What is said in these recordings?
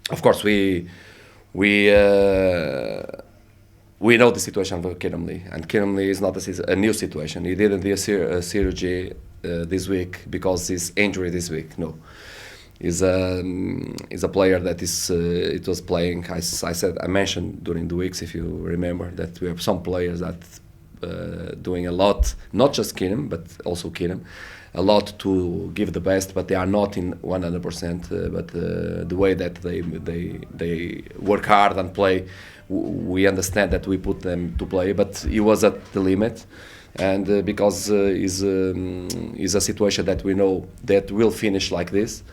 Of course, we uh, we know the situation for Kieran Lee, and Kieran Lee is not a new situation. He didn't do a surgery this week because his injury this week. No, is a player that is it was playing. I mentioned during the weeks, if you remember, that we have some players that doing a lot, not just Keenan but also Keenan, a lot to give the best, but they are not in 100%. But the way that they work hard and play, we understand that we put them to play. But he was at the limit, and because is a situation that we know that will finish like this.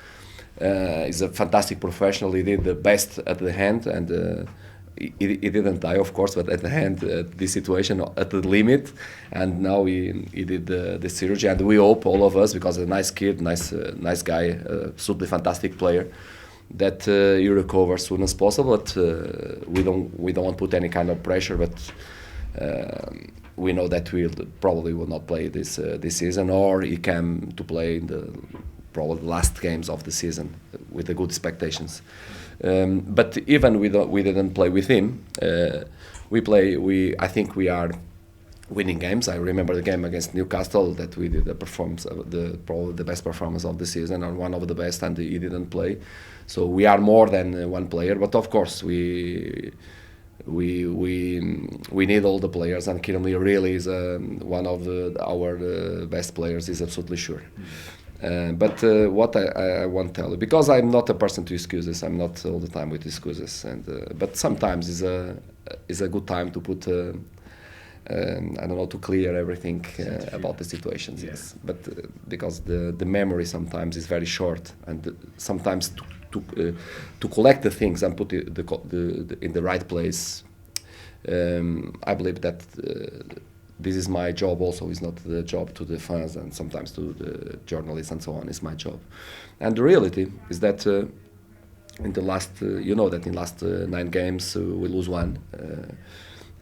He's a fantastic professional. He did the best at the hand, and he didn't die, of course, but at the hand, this situation at the limit, and now he did the surgery, and we hope, all of us, because a nice kid, nice guy, absolutely fantastic player, that he recovers as soon as possible. But we don't want to put any kind of pressure, but we know that we probably will not play this season, or he came to play in the probably last games of the season with the good expectations. But even we didn't play with him. I think we are winning games. I remember the game against Newcastle that we did a performance, probably the best performance of the season, or one of the best, and he didn't play. So we are more than one player. But of course we need all the players, and Kieran Lee really is one of our best players. Is absolutely sure. But what I want to tell you, because I'm not a person to excuses, I'm not all the time with excuses, but sometimes is a good time to put I don't know, to clear everything about the situations. Yeah. Yes, but because the memory sometimes is very short, and sometimes to collect the things and put the in the right place. I believe that. This is my job also. It's not the job to the fans and sometimes to the journalists and so on. It's my job. And the reality is that in the last, that in last 9 games we lose 1.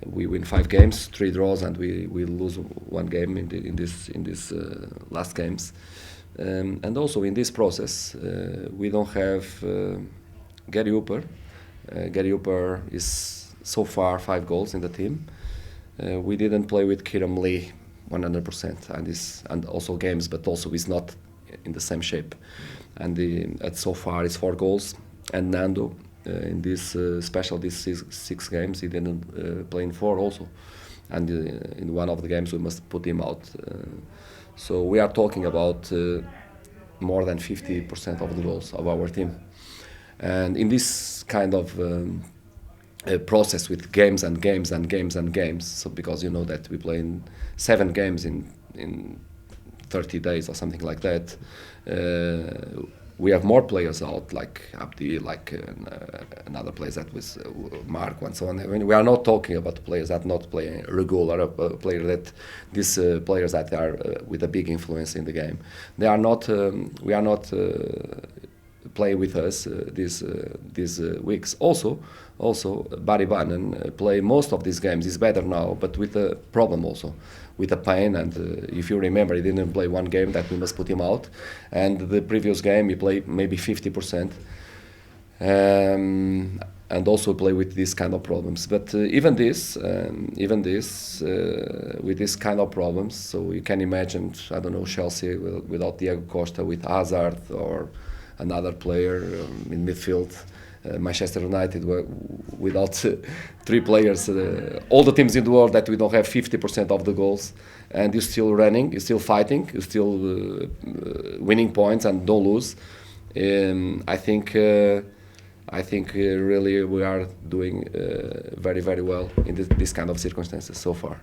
We win 5 games, 3 draws, and we lose 1 game in this last games. And also in this process, we don't have Gary Hooper. Gary Hooper is so far 5 goals in the team. We didn't play with Kieran Lee 100%, and also games, but also he's not in the same shape. And so far it's 4 goals. And Nando, in this these 6 games, he didn't play in 4 also. And in one of the games we must put him out. So we are talking about more than 50% of the goals of our team. And in this kind of process with games and games and games and games. So because you know that we play in 7 games in 30 days or something like that, we have more players out, like Abdi, like another players that was Mark and so on. I mean, we are not talking about players that not playing regular, player that these players that are with a big influence in the game. They are not. We are not. Play with us these weeks. Also, Barry Bannon play most of these games. He's better now, but with a problem also, with a pain. And if you remember, he didn't play 1 game that we must put him out. And the previous game he played maybe 50%. And also play with these kind of problems. But even this, with this kind of problems, so you can imagine, I don't know, Chelsea without Diego Costa, with Hazard or another player in midfield, Manchester United without 3 players, all the teams in the world that we don't have 50% of the goals, and you're still running, you're still fighting, you're still winning points and don't lose. I think really we are doing very, very well in this kind of circumstances so far.